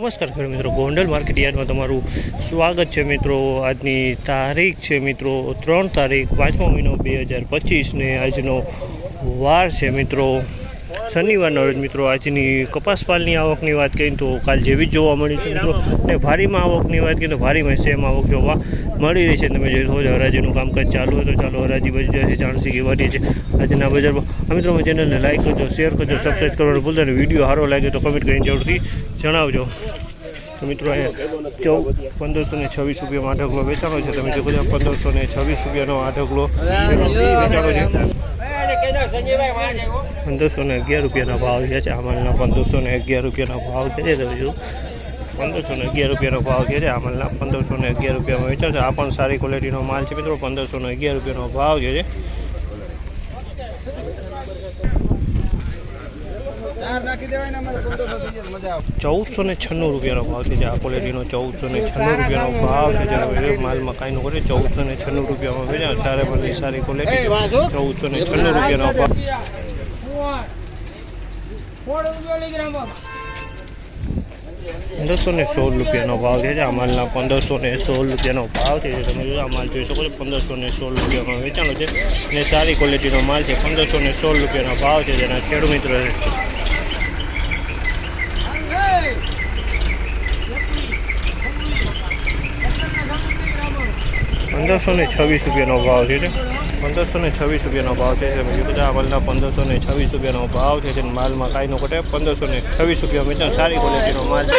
નમસ્કાર ખેડૂત મિત્રો, ગોંડલ માર્કેટ યાર્ડમાં તમારું સ્વાગત છે મિત્રો। આજની તારીખ છે મિત્રો 3 તારીખ 5મો મહિનો 2025 ને આજનો વાર છે મિત્રો શનિવારનો રોજ મિત્રો। આજની કપાસ પાલની આવકની વાત કરીએ તો કાલ જેવી જ જોવા મળી છે મિત્રો, અને ભારીમાં આવકની વાત કરીએ તો ભારીમાં સેમ આવક જોવા મળી રહી છે। તમે જોઈ શકો હરાજીનું કામકાજ ચાલુ હોય તો ચાલો હરાજી બજાર છે જાણસી કે વાટી છે આજના બજારમાં। મિત્રો ચેનલને લાઈક કરજો, શેર કરજો, સબસ્ક્રાઈબ કરવાનું ભૂલતા નહીં। વિડીયો સારો લાગે તો કમેન્ટ કરીને જરૂરથી જણાવજો। તો મિત્રો અહીંયા 1526 રૂપિયામાં આઢકલો વેચાણો છે। તમે જો 1526 રૂપિયાનો આઢકલો વેચાણો છે। 1511 રૂપિયાના ભાવ છે। આ માલના 1511 રૂપિયાના ભાવ છે। તમે જો 1511 રૂપિયાનો ભાવ છે। આ માલના 1511 રૂપિયામાં વેચાણ છે। આ પણ સારી ક્વોલિટીનો માલ છે મિત્રો। 1511 રૂપિયાનો ભાવ છે। 1496 રૂપિયાનો ભાવ છે। આ ક્વોલિટીનો 1496 રૂપિયાનો ભાવ છે। માલમાં કાંઈ નો કરે 1496 રૂપિયામાં વેચાણ। સારા માલની સારી ક્વોલિટી 1496 રૂપિયાનો ભાવ। 1516 રૂપિયાનો ભાવ છે। આ માલના 1516 રૂપિયાનો ભાવ છે। તમે આ માલ જોઈ શકો છો 1516 રૂપિયામાં વેચાણો છે અને સારી ક્વોલિટીનો માલ છે। 1516 રૂપિયાનો ભાવ છે જેના ખેડૂત મિત્રો 1526 રૂપિયાનો ભાવ છે। 1526 રૂપિયાનો ભાવ છે। તમે જોયું આ માલના 1526 રૂપિયાનો ભાવ છે। માલમાં કાંઈ નો ઘટે 1526 રૂપિયા વેચાણ। સારી ક્વોલિટીનો માલ 26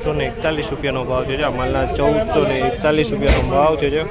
1441 રૂપિયાનો ભાવ છે। આ માલના 1441 રૂપિયાનો ભાવ છે। 1441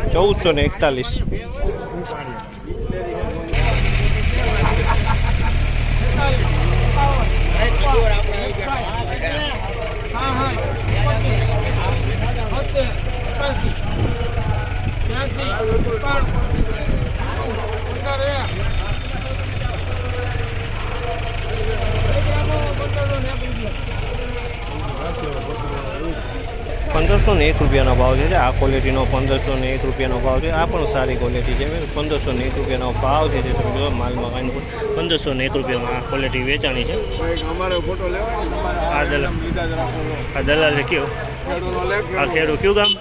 1501 રૂપિયાનો ભાવ છે। આ ક્વોલિટીનો 1501 રૂપિયાનો ભાવ છે। આ પણ સારી ક્વોલિટી છે। 1501 રૂપિયાનો ભાવ છે। તમે જો માલમાં કાંઈ 1501 રૂપિયામાં આ ક્વોલિટી વેચાણી છે। આ દલાલ કયો આ ખેડૂત કયું ગામ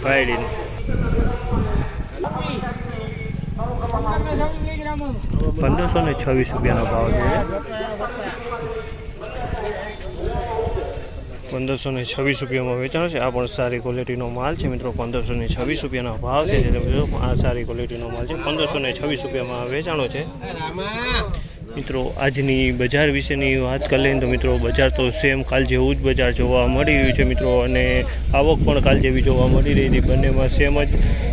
પાયડી 1526 રૂપિયાનો ભાવ છે। 1526 રૂપિયામાં વેચાણ છે। આ પણ સારી ક્વોલિટીનો માલ છે મિત્રો। 1526 રૂપિયાનો ભાવ છે। આ સારી ક્વોલિટીનો માલ છે। 1526 રૂપિયામાં વેચાણો છે મિત્રો। આજની બજાર વિશેની વાત કરીએ તો મિત્રો બજાર તો સેમ કાલ જેવું જ બજાર જોવા મળી રહ્યું છે મિત્રો, અને આવક પણ કાલ જેવી જોવા મળી રહી હતી। બંનેમાં સેમ જ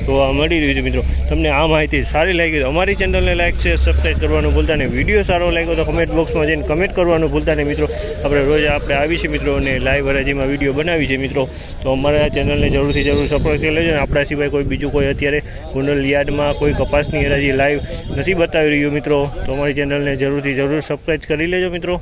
જોવા મળી રહ્યું છે મિત્રો। તમને આ માહિતી સારી લાગી તો અમારી ચેનલને લાઈક છે, સબસ્ક્રાઈબ કરવાનું ભૂલતા નહીં। વિડીયો સારો લાગ્યો તો કમેન્ટ બોક્સમાં જઈને કમેન્ટ કરવાનું ભૂલતા નહીં મિત્રો। આપણે રોજ આવી છે મિત્રો અને લાઈવ હરાજીમાં વિડીયો બનાવી છે મિત્રો। તો અમારા ચેનલને જરૂરથી સપોર્ટ કરી લેજો। આપણા સિવાય કોઈ બીજું કોઈ અત્યારે ગોંડલ યાર્ડમાં કોઈ કપાસની હરાજી લાઈવ નથી બતાવી રહ્યું મિત્રો। તો અમારી ચેનલને જરૂર સબસ્ક્રાઈબ કરી લેજો મિત્રો।